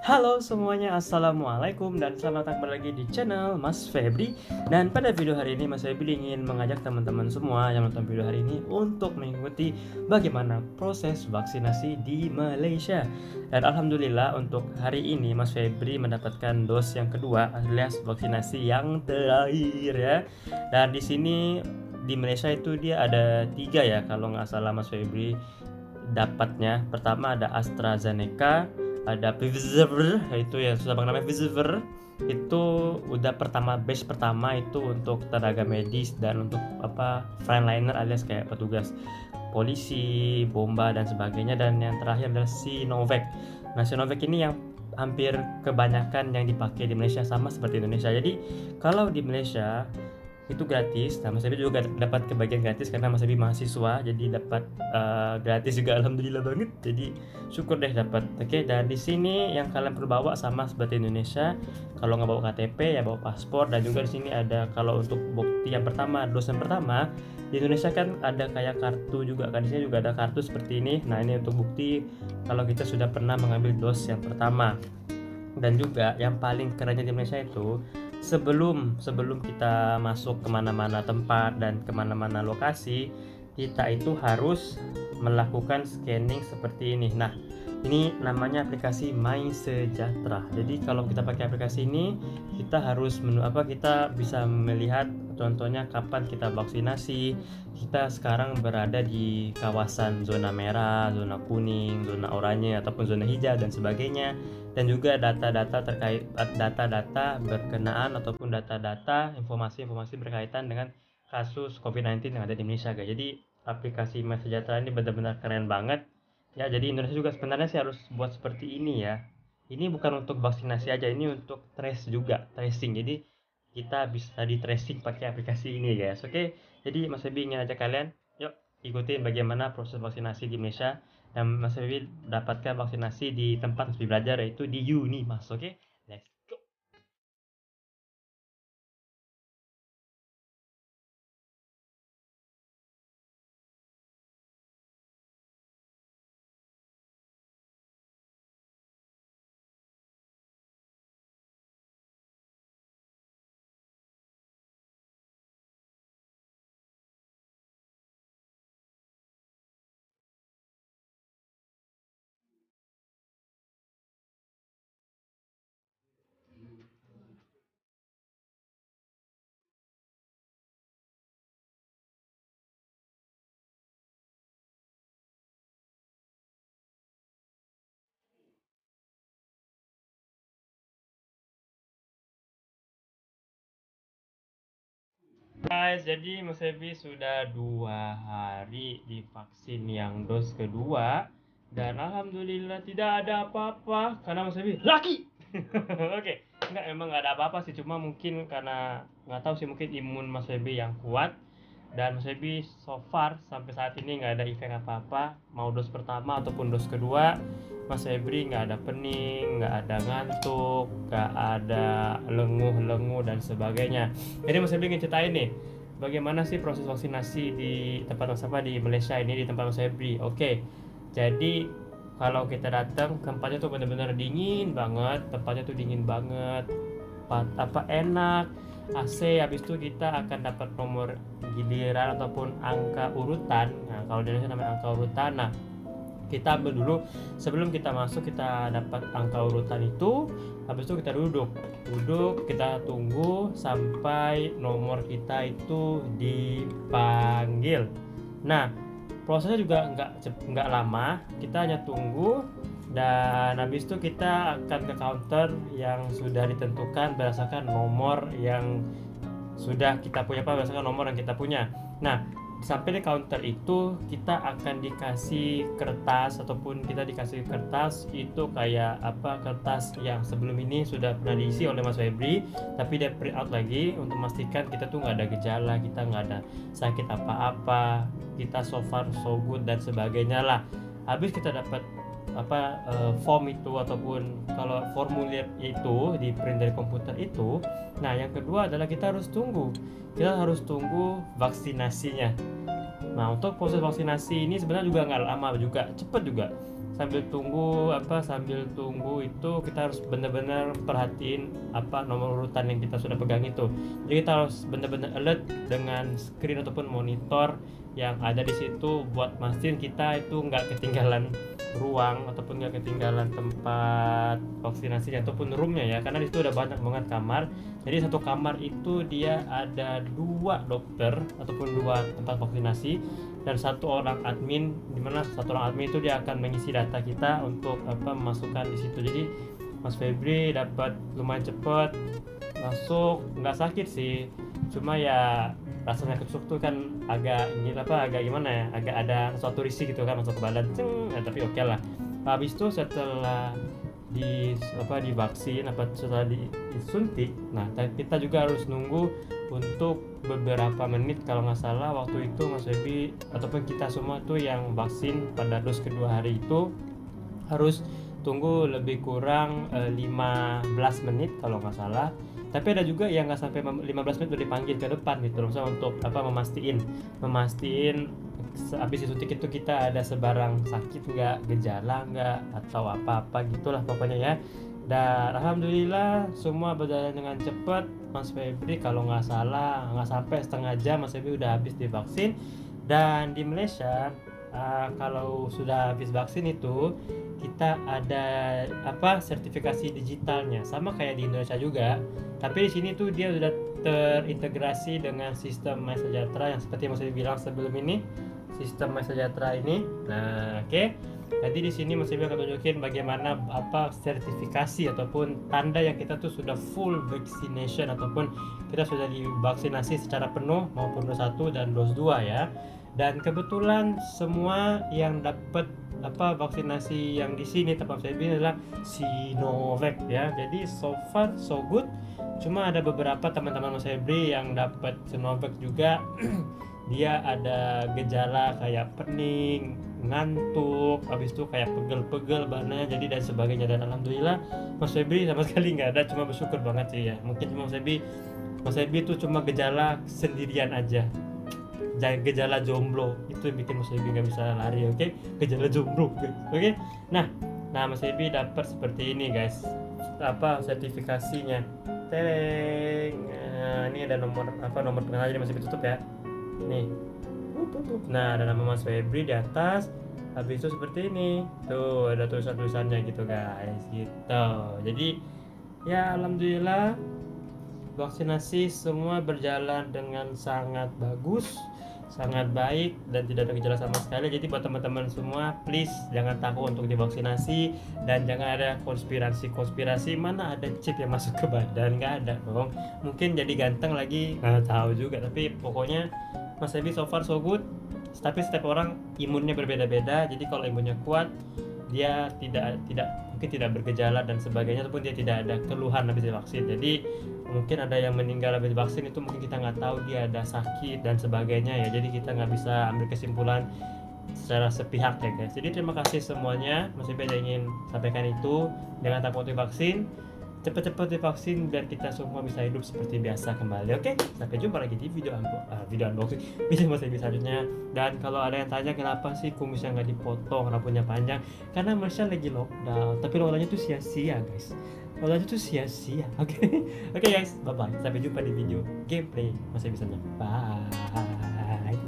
Halo semuanya, assalamualaikum dan selamat datang kembali lagi di channel Mas Febri. Dan pada video hari ini Mas Febri ingin mengajak teman-teman semua yang nonton video hari ini untuk mengikuti bagaimana proses vaksinasi di Malaysia. Dan alhamdulillah untuk hari ini Mas Febri mendapatkan dos yang kedua alias vaksinasi yang terakhir ya. Dan di sini di Malaysia itu dia ada 3 ya kalau nggak salah Mas Febri dapatnya. Pertama ada AstraZeneca, ada Pfizer, itu ya susah banget namanya Pfizer. Itu udah batch pertama itu untuk tenaga medis dan untuk frontliner alias kayak petugas polisi, bomba dan sebagainya. Dan yang terakhir adalah Sinovac. Nah, Sinovac ini yang hampir kebanyakan yang dipakai di Malaysia sama seperti Indonesia. Jadi kalau di Malaysia itu gratis. Nah, Mas Abi juga dapat kebagian gratis karena Mas Abi mahasiswa, jadi dapat gratis juga, alhamdulillah banget. Jadi syukur deh dapat. Oke, dan di sini yang kalian perlu bawa sama seperti Indonesia. Kalau nggak bawa KTP ya bawa paspor, dan juga di sini ada kalau untuk bukti yang pertama, dosen pertama. Di Indonesia kan ada kayak kartu juga kan, di sini juga ada kartu seperti ini. Nah, ini untuk bukti kalau kita sudah pernah mengambil dos yang pertama. Dan juga yang paling kerennya di Malaysia itu sebelum kita masuk kemana-mana tempat dan kemana-mana lokasi, kita itu harus melakukan scanning seperti ini. Nah, ini namanya aplikasi My Sejahtera. Jadi kalau kita pakai aplikasi ini, kita harus kita bisa melihat contohnya kapan kita vaksinasi. Kita sekarang berada di kawasan zona merah, zona kuning, zona oranye ataupun zona hijau dan sebagainya. Dan juga data-data terkait data-data berkenaan ataupun data-data informasi-informasi berkaitan dengan kasus COVID-19 yang ada di Indonesia, guys. Jadi aplikasi My Sejahtera ini benar-benar keren banget. Ya, jadi Indonesia juga sebenarnya sih harus buat seperti ini ya. Ini bukan untuk vaksinasi aja, ini untuk tracing. Jadi kita bisa di tracing pakai aplikasi ini, guys. Oke. Jadi Mas Ebi ingin ajak kalian, yuk ikutin bagaimana proses vaksinasi di Malaysia. Dan Mas Ebi dapatkan vaksinasi di tempat Mas Ebi belajar, yaitu di Unimas. Oke. Let's go. Guys, jadi Mas Ebi sudah 2 hari divaksin yang dos kedua. Dan alhamdulillah tidak ada apa-apa karena Mas Ebi laki. Oke, enggak, emang nggak ada apa-apa sih, cuma mungkin karena nggak tahu sih, mungkin imun Mas Ebi yang kuat. Dan Mas Ebi so far sampai saat ini nggak ada efek apa-apa, mau dos pertama ataupun dos kedua. Mas Febri nggak ada pening, nggak ada ngantuk, nggak ada lenguh-lenguh dan sebagainya. Jadi Mas Febri ingin ceritain nih, bagaimana sih proses vaksinasi di tempat Mas apa di Malaysia ini, di tempat Mas Febri. Oke, jadi kalau kita datang tempatnya tuh benar-benar dingin banget, tempatnya tuh dingin banget, enak, AC. Habis itu kita akan dapat nomor giliran ataupun angka urutan. Nah, kalau di Indonesia namanya angka urutan. Nah, kita ambil dulu sebelum kita masuk, kita dapat angka urutan itu. Habis itu kita duduk, kita tunggu sampai nomor kita itu dipanggil. Nah, prosesnya juga nggak lama, kita hanya tunggu. Dan habis itu kita akan ke counter yang sudah ditentukan berdasarkan nomor yang sudah kita punya, berdasarkan nomor yang kita punya. Nah, sampai di counter itu kita akan dikasih kertas ataupun kita dikasih kertas itu kayak kertas yang sebelum ini sudah pernah diisi oleh Mas Febri, tapi dia print out lagi untuk memastikan kita tuh nggak ada gejala, kita nggak ada sakit apa-apa, kita so far so good dan sebagainya lah. Habis kita dapat form itu ataupun kalau formulir itu di print dari komputer itu. Nah, yang kedua adalah kita harus tunggu vaksinasinya. Nah, untuk proses vaksinasi ini sebenarnya juga nggak lama, juga cepet juga. sambil tunggu itu kita harus benar-benar perhatiin nomor urutan yang kita sudah pegang itu. Jadi kita harus benar-benar alert dengan screen ataupun monitor yang ada di situ buat mastiin kita itu nggak ketinggalan ruang ataupun nggak ketinggalan tempat vaksinasi ataupun roomnya ya, karena di situ ada banyak banget kamar. Jadi satu kamar itu dia ada 2 dokter ataupun 2 tempat vaksinasi dan satu orang admin, di mana satu orang admin itu dia akan mengisi data kita untuk memasukkan di situ. Jadi Mas Febri dapat lumayan cepat masuk, nggak sakit sih, cuma ya rasanya ketusuk tuh kan agak gimana ya, agak ada suatu risih gitu kan masuk ke badan, tapi oke lah. Habis itu setelah divaksin setelah disuntik, nah kita juga harus nunggu untuk beberapa menit. Kalau nggak salah waktu itu Mas Febi ataupun kita semua tuh yang vaksin pada dos kedua hari itu harus tunggu lebih kurang 15 menit kalau nggak salah. Tapi ada juga yang nggak sampai 15 menit udah dipanggil ke depan gitu loh, misalnya untuk memastikan habis disuntik itu kita ada sebarang sakit nggak, gejala nggak, atau apa-apa gitulah pokoknya ya. Dan alhamdulillah semua berjalan dengan cepat. Mas Febri kalau nggak salah nggak sampai setengah jam Mas Febri udah habis divaksin. Dan di Malaysia kalau sudah habis vaksin itu kita ada sertifikasi digitalnya, sama kayak di Indonesia juga, tapi di sini tuh dia sudah terintegrasi dengan sistem MySejahtera yang seperti Mas bilang sebelum ini, sistem MySejahtera ini. Nah, oke. Jadi di sini Mas akan tunjukin bagaimana sertifikasi ataupun tanda yang kita tuh sudah full vaccination ataupun kita sudah divaksinasi secara penuh maupun dos 1 dan dos 2 ya. Dan kebetulan semua yang dapat vaksinasi yang di sini tempat saya bilang adalah Sinovac ya. Jadi so far so good. Cuma ada beberapa teman-teman Mas Febri yang dapat Sinovac juga dia ada gejala kayak pening, ngantuk, habis itu kayak pegel-pegel badannya jadi dan sebagainya. Dan alhamdulillah Mas Febri sama sekali nggak ada, cuma bersyukur banget sih ya. Mungkin Mas Febri itu cuma gejala sendirian aja, gejala jomblo itu yang bikin Mas Febri nggak bisa lari, oke? Gejala jomblo, oke? Nah Mas Febri dapat seperti ini guys, sertifikasinya. Tereng. Nah, ini ada nomor pengenal, jadi masih ditutup ya. Nih. Nah, ada nama Mas Febri di atas. Habis itu seperti ini. Tuh, ada tulisan-tulisannya gitu guys, gitu. Jadi ya alhamdulillah vaksinasi semua berjalan dengan sangat bagus, sangat baik dan tidak ada gejala sama sekali. Jadi buat teman-teman semua, please jangan takut untuk divaksinasi dan jangan ada konspirasi mana ada chip yang masuk ke badan, nggak ada dong. Mungkin jadi ganteng lagi, nggak tahu juga. Tapi pokoknya Mas Ebi so far so good. Tapi setiap orang imunnya berbeda-beda. Jadi kalau imunnya kuat, dia mungkin tidak bergejala dan sebagainya, ataupun dia tidak ada keluhan habis divaksin. Jadi mungkin ada yang meninggal habis vaksin itu mungkin kita nggak tahu dia ada sakit dan sebagainya ya. Jadi kita nggak bisa ambil kesimpulan secara sepihak ya guys. Jadi terima kasih semuanya. Mas Ibe ingin sampaikan itu. Jangan takut divaksin, cepat-cepat divaksin biar kita semua bisa hidup seperti biasa kembali. Oke, sampai jumpa lagi di video unboxing video Mas Ibe selanjutnya. Dan kalau ada yang tanya kenapa sih kumisnya nggak dipotong, rambutnya panjang, karena Malaysia lagi lockdown. Tapi lockdownnya tuh sia-sia guys. Lockdownnya tuh sia-sia. Oke guys, bye bye. Sampai jumpa di video gameplay Mas Ibe selanjutnya. Bye.